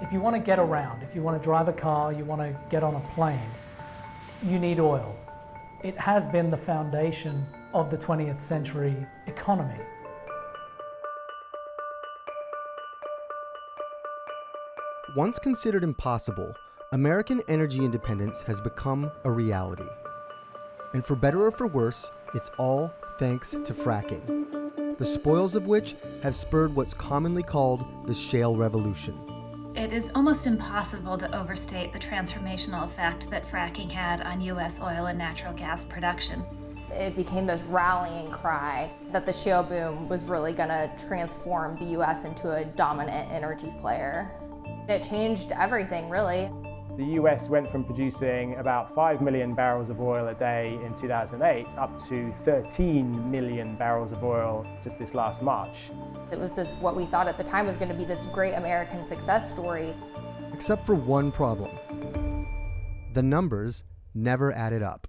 If you want to get around, if you want to drive a car, you want to get on a plane, you need oil. It has been the foundation of the 20th century economy. Once considered impossible, American energy independence has become a reality. And for better or for worse, it's all thanks to fracking, the spoils of which have spurred what's commonly called the shale revolution. It is almost impossible to overstate the transformational effect that fracking had on U.S. oil and natural gas production. It became this rallying cry that the shale boom was really going to transform the U.S. into a dominant energy player. It changed everything, really. The US went from producing about 5 million barrels of oil a day in 2008 up to 13 million barrels of oil just this last March. It was this, what we thought at the time was going to be this great American success story. Except for one problem. The numbers never added up.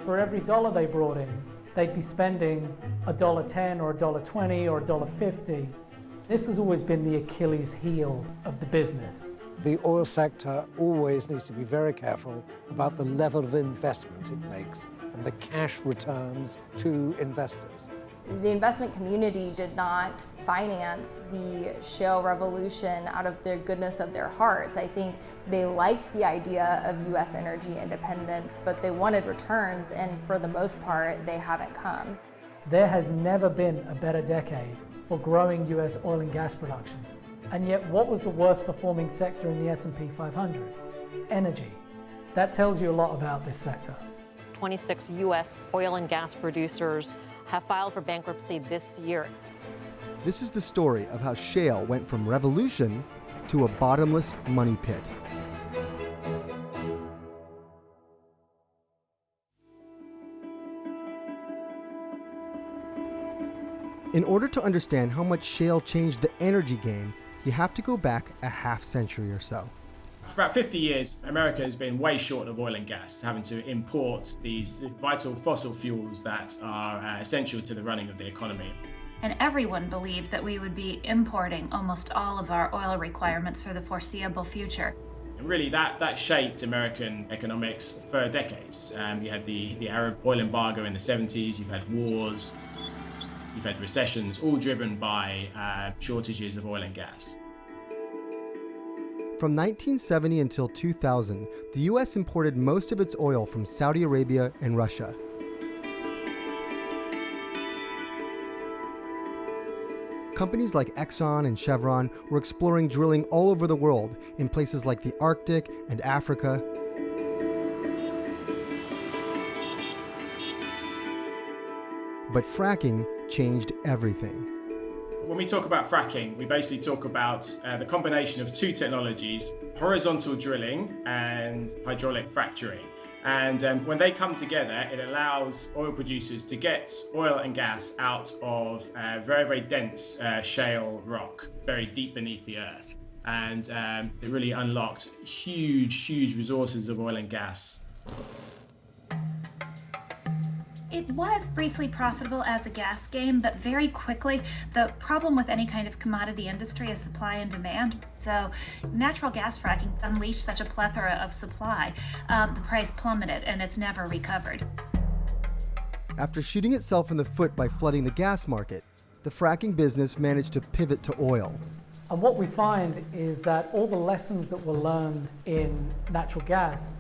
For every dollar they brought in, they'd be spending $1.10 or $1.20 or $1.50. This has always been the Achilles heel of the business. The oil sector always needs to be very careful about the level of investment it makes and the cash returns to investors. The investment community did not finance the shale revolution out of the goodness of their hearts. I think they liked the idea of U.S. energy independence, but they wanted returns, and for the most part, they haven't come. There has never been a better decade for growing U.S. oil and gas production. And yet, what was the worst performing sector in the S&P 500? Energy. That tells you a lot about this sector. 26 U.S. oil and gas producers have filed for bankruptcy this year. This is the story of how shale went from revolution to a bottomless money pit. In order to understand how much shale changed the energy game, you have to go back a half century or so. For about 50 years, America has been way short of oil and gas, having to import these vital fossil fuels that are essential to the running of the economy. And everyone believed that we would be importing almost all of our oil requirements for the foreseeable future. And really, that shaped American economics for decades. You had the Arab oil embargo in the 70s, you've had wars, you've had recessions, all driven by shortages of oil and gas. From 1970 until 2000, the U.S. imported most of its oil from Saudi Arabia and Russia. Companies like Exxon and Chevron were exploring drilling all over the world in places like the Arctic and Africa. But fracking changed everything. When we talk about fracking, we basically talk about the combination of two technologies, horizontal drilling and hydraulic fracturing. And when they come together, it allows oil producers to get oil and gas out of very, very dense shale rock, very deep beneath the earth. And it really unlocked huge, huge resources of oil and gas. It was briefly profitable as a gas game, but very quickly, the problem with any kind of commodity industry is supply and demand. So natural gas fracking unleashed such a plethora of supply, the price plummeted and it's never recovered. After shooting itself in the foot by flooding the gas market, the fracking business managed to pivot to oil. And what we find is that all the lessons that were learned in natural gas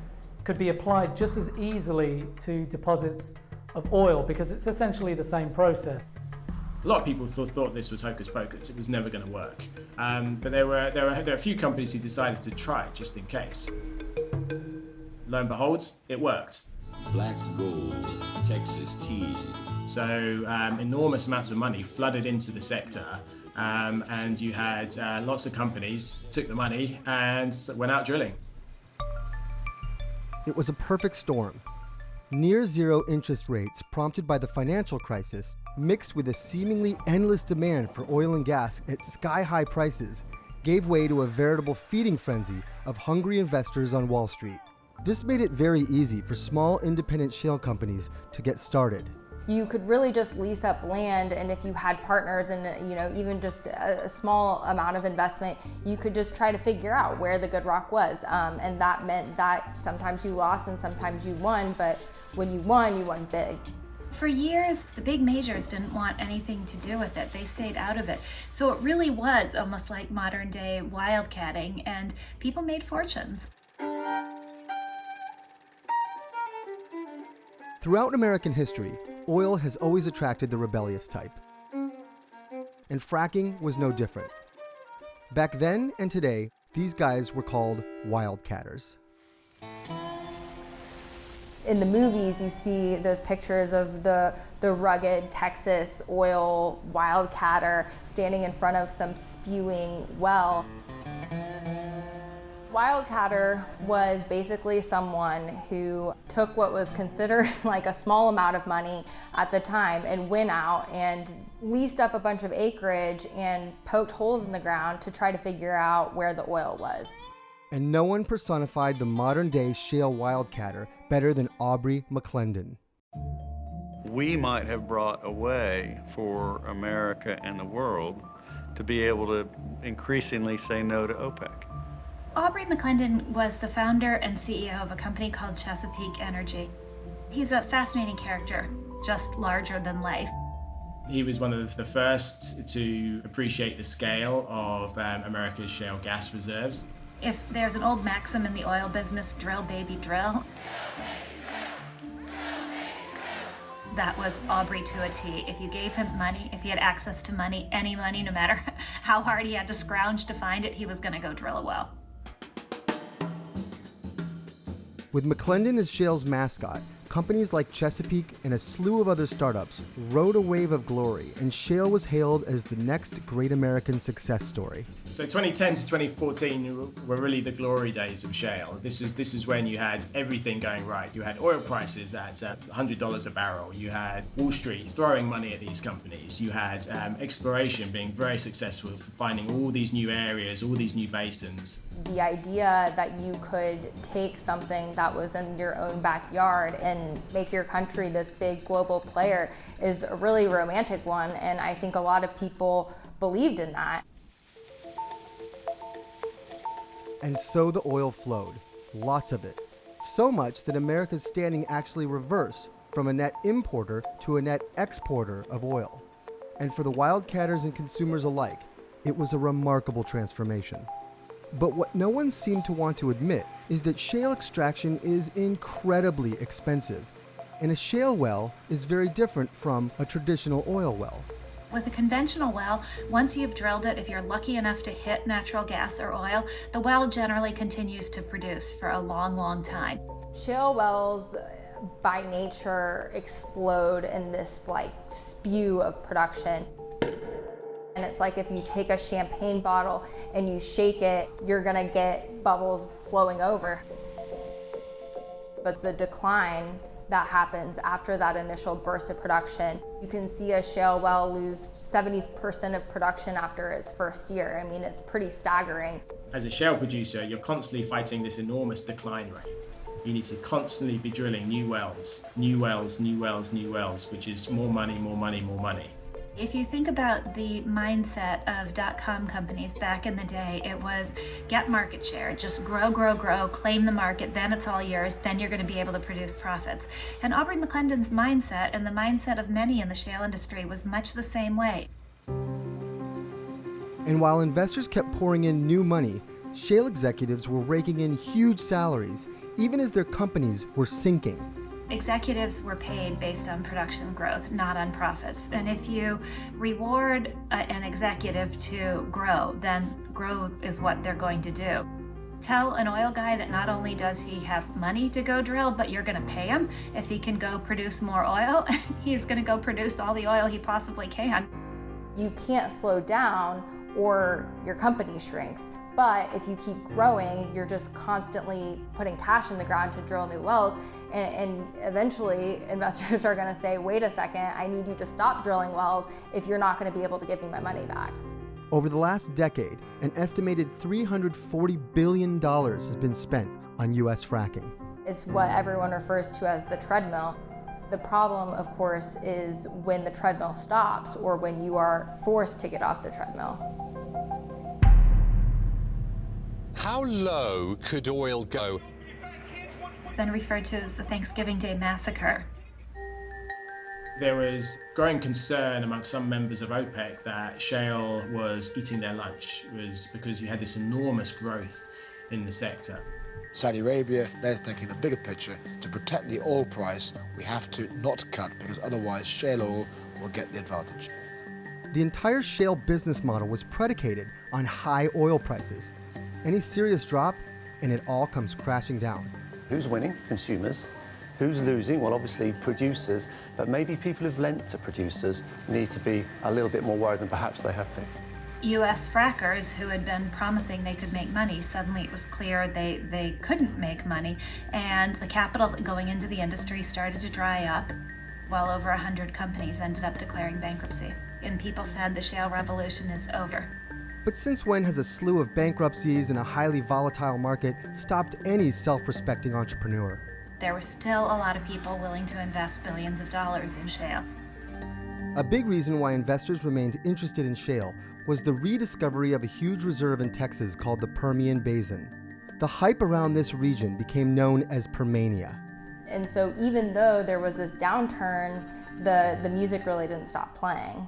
could be applied just as easily to deposits of oil, because it's essentially the same process. A lot of people thought this was hocus pocus, it was never going to work. But there were a few companies who decided to try it just in case. Lo and behold, it worked. Black gold, Texas tea. So enormous amounts of money flooded into the sector, and you had lots of companies took the money and went out drilling. It was a perfect storm. Near zero interest rates prompted by the financial crisis, mixed with a seemingly endless demand for oil and gas at sky-high prices, gave way to a veritable feeding frenzy of hungry investors on Wall Street. This made it very easy for small independent shale companies to get started. You could really just lease up land, and if you had partners and even just a small amount of investment, you could just try to figure out where the good rock was. And that meant that sometimes you lost and sometimes you won, but when you won big. For years, the big majors didn't want anything to do with it. They stayed out of it. So it really was almost like modern day wildcatting, and people made fortunes. Throughout American history, oil has always attracted the rebellious type. And fracking was no different. Back then and today, these guys were called wildcatters. In the movies, you see those pictures of the rugged Texas oil wildcatter standing in front of some spewing well. Wildcatter was basically someone who took what was considered like a small amount of money at the time and went out and leased up a bunch of acreage and poked holes in the ground to try to figure out where the oil was. And no one personified the modern-day shale wildcatter better than Aubrey McClendon. We might have brought a way for America and the world to be able to increasingly say no to OPEC. Aubrey McClendon was the founder and CEO of a company called Chesapeake Energy. He's a fascinating character, just larger than life. He was one of the first to appreciate the scale of America's shale gas reserves. If there's an old maxim in the oil business, drill baby drill, that was Aubrey to a T. If you gave him money, if he had access to money, any money, no matter how hard he had to scrounge to find it, he was going to go drill a well. With McClendon as shale's mascot, companies like Chesapeake and a slew of other startups rode a wave of glory, and shale was hailed as the next great American success story. So 2010 to 2014 were really the glory days of shale. This is when you had everything going right. You had oil prices at $100 a barrel. You had Wall Street throwing money at these companies. You had exploration being very successful for finding all these new areas, all these new basins. The idea that you could take something that was in your own backyard and make your country this big global player is a really romantic one, and I think a lot of people believed in that. And so the oil flowed, lots of it. So much that America's standing actually reversed from a net importer to a net exporter of oil. And for the wildcatters and consumers alike, it was a remarkable transformation. But what no one seemed to want to admit is that shale extraction is incredibly expensive. And a shale well is very different from a traditional oil well. With a conventional well, once you've drilled it, if you're lucky enough to hit natural gas or oil, the well generally continues to produce for a long, long time. Shale wells, by nature, explode in this spew of production. And it's like if you take a champagne bottle and you shake it, you're gonna get bubbles flowing over. But the decline that happens after that initial burst of production, you can see a shale well lose 70% of production after its first year. I mean, it's pretty staggering. As a shale producer, you're constantly fighting this enormous decline rate. You need to constantly be drilling new wells, new wells, new wells, new wells, which is more money, more money, more money. If you think about the mindset of .com companies back in the day, it was get market share, just grow, grow, grow, claim the market, then it's all yours, then you're going to be able to produce profits. And Aubrey McClendon's mindset and the mindset of many in the shale industry was much the same way. And while investors kept pouring in new money, shale executives were raking in huge salaries, even as their companies were sinking. Executives were paid based on production growth, not on profits. And if you reward an executive to grow, then growth is what they're going to do. Tell an oil guy that not only does he have money to go drill, but you're going to pay him if he can go produce more oil. He's going to go produce all the oil he possibly can. You can't slow down or your company shrinks. But if you keep growing, you're just constantly putting cash in the ground to drill new wells. And eventually investors are going to say, wait a second, I need you to stop drilling wells if you're not going to be able to give me my money back. Over the last decade, an estimated $340 billion has been spent on U.S. fracking. It's what everyone refers to as the treadmill. The problem, of course, is when the treadmill stops or when you are forced to get off the treadmill. How low could oil go? It's been referred to as the Thanksgiving Day Massacre. There was growing concern amongst some members of OPEC that shale was eating their lunch. It was because you had this enormous growth in the sector. Saudi Arabia, they're thinking the bigger picture. To protect the oil price, we have to not cut because otherwise shale oil will get the advantage. The entire shale business model was predicated on high oil prices. Any serious drop, and it all comes crashing down. Who's winning? Consumers. Who's losing? Well, obviously producers, but maybe people who've lent to producers need to be a little bit more worried than perhaps they have been. U.S. frackers who had been promising they could make money, suddenly it was clear they couldn't make money, and the capital going into the industry started to dry up. Well over 100 companies ended up declaring bankruptcy, and people said the shale revolution is over. But since when has a slew of bankruptcies in a highly volatile market stopped any self-respecting entrepreneur? There were still a lot of people willing to invest billions of dollars in shale. A big reason why investors remained interested in shale was the rediscovery of a huge reserve in Texas called the Permian Basin. The hype around this region became known as Permania. And so even though there was this downturn, the music really didn't stop playing.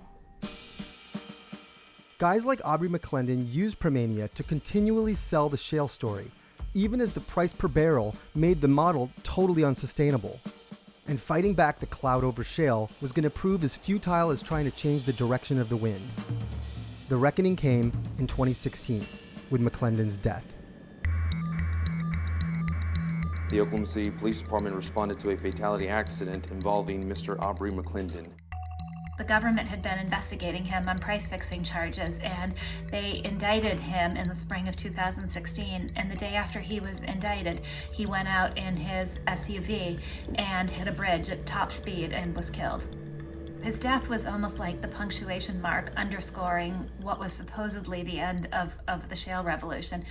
Guys like Aubrey McClendon used Permania to continually sell the shale story, even as the price per barrel made the model totally unsustainable. And fighting back the cloud over shale was going to prove as futile as trying to change the direction of the wind. The reckoning came in 2016 with McClendon's death. The Oklahoma City Police Department responded to a fatality accident involving Mr. Aubrey McClendon. The government had been investigating him on price-fixing charges, and they indicted him in the spring of 2016. And the day after he was indicted, he went out in his SUV and hit a bridge at top speed and was killed. His death was almost like the punctuation mark underscoring what was supposedly the end of the shale revolution,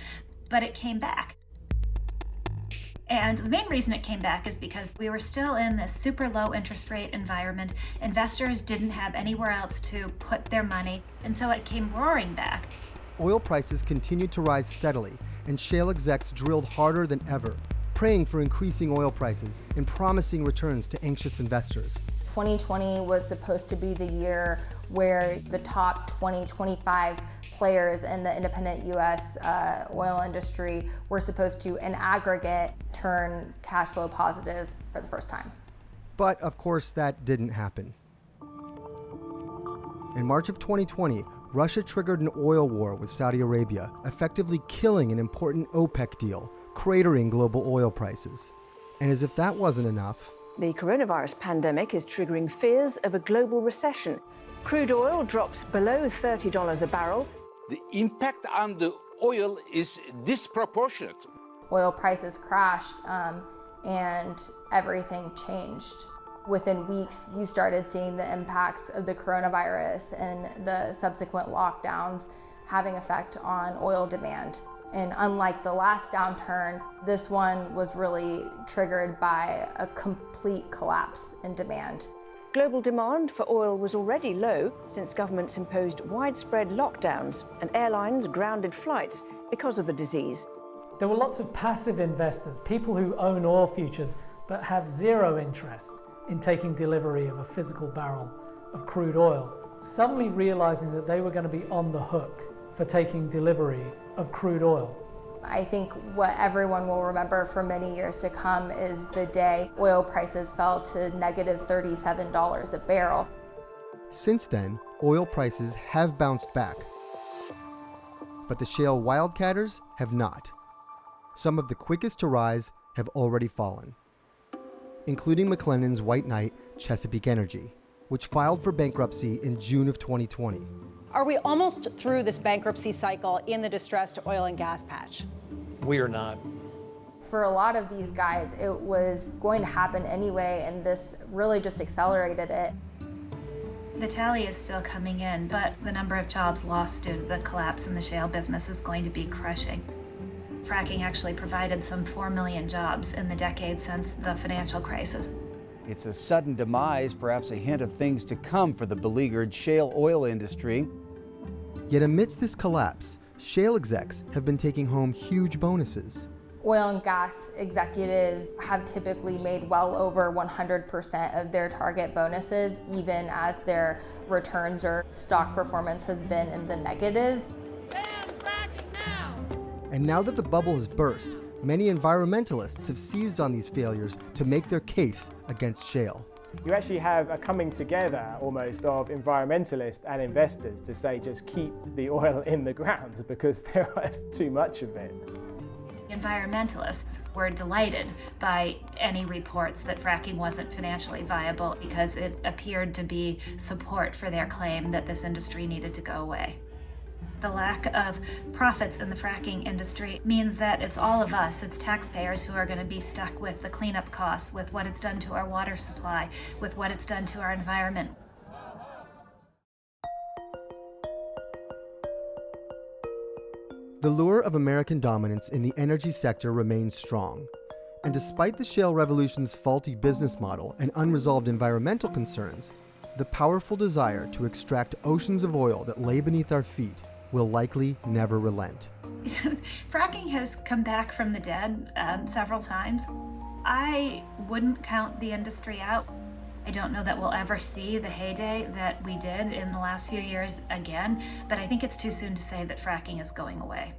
but it came back. And the main reason it came back is because we were still in this super low interest rate environment. Investors didn't have anywhere else to put their money, and so it came roaring back. Oil prices continued to rise steadily, and shale execs drilled harder than ever, praying for increasing oil prices and promising returns to anxious investors. 2020 was supposed to be the year where the top 25 players in the independent U.S. Oil industry were supposed to, in aggregate, turn cash flow positive for the first time. But of course, that didn't happen. In March of 2020, Russia triggered an oil war with Saudi Arabia, effectively killing an important OPEC deal, cratering global oil prices. And as if that wasn't enough, the coronavirus pandemic is triggering fears of a global recession. Crude oil drops below $30 a barrel. The impact on the oil is disproportionate. Oil prices crashed and everything changed. Within weeks, you started seeing the impacts of the coronavirus and the subsequent lockdowns having effect on oil demand. And unlike the last downturn, this one was really triggered by a complete collapse in demand. Global demand for oil was already low since governments imposed widespread lockdowns and airlines grounded flights because of the disease. There were lots of passive investors, people who own oil futures but have zero interest in taking delivery of a physical barrel of crude oil, suddenly realizing that they were going to be on the hook for taking delivery of crude oil. I think what everyone will remember for many years to come is the day oil prices fell to negative $37 a barrel. Since then, oil prices have bounced back, but the shale wildcatters have not. Some of the quickest to rise have already fallen, including McClendon's White Knight, Chesapeake Energy, which filed for bankruptcy in June of 2020. Are we almost through this bankruptcy cycle in the distressed oil and gas patch? We are not. For a lot of these guys, it was going to happen anyway, and this really just accelerated it. The tally is still coming in, but the number of jobs lost due to the collapse in the shale business is going to be crushing. Fracking actually provided some 4 million jobs in the decade since the financial crisis. It's a sudden demise, perhaps a hint of things to come for the beleaguered shale oil industry. Yet amidst this collapse, shale execs have been taking home huge bonuses. Oil and gas executives have typically made well over 100% of their target bonuses, even as their returns or stock performance has been in the negatives. And now that the bubble has burst, many environmentalists have seized on these failures to make their case against shale. You actually have a coming together almost of environmentalists and investors to say just keep the oil in the ground because there is too much of it. Environmentalists were delighted by any reports that fracking wasn't financially viable because it appeared to be support for their claim that this industry needed to go away. The lack of profits in the fracking industry means that it's all of us, it's taxpayers, who are going to be stuck with the cleanup costs, with what it's done to our water supply, with what it's done to our environment. The lure of American dominance in the energy sector remains strong. And despite the shale revolution's faulty business model and unresolved environmental concerns, the powerful desire to extract oceans of oil that lay beneath our feet will likely never relent. Fracking has come back from the dead several times. I wouldn't count the industry out. I don't know that we'll ever see the heyday that we did in the last few years again, but I think it's too soon to say that fracking is going away.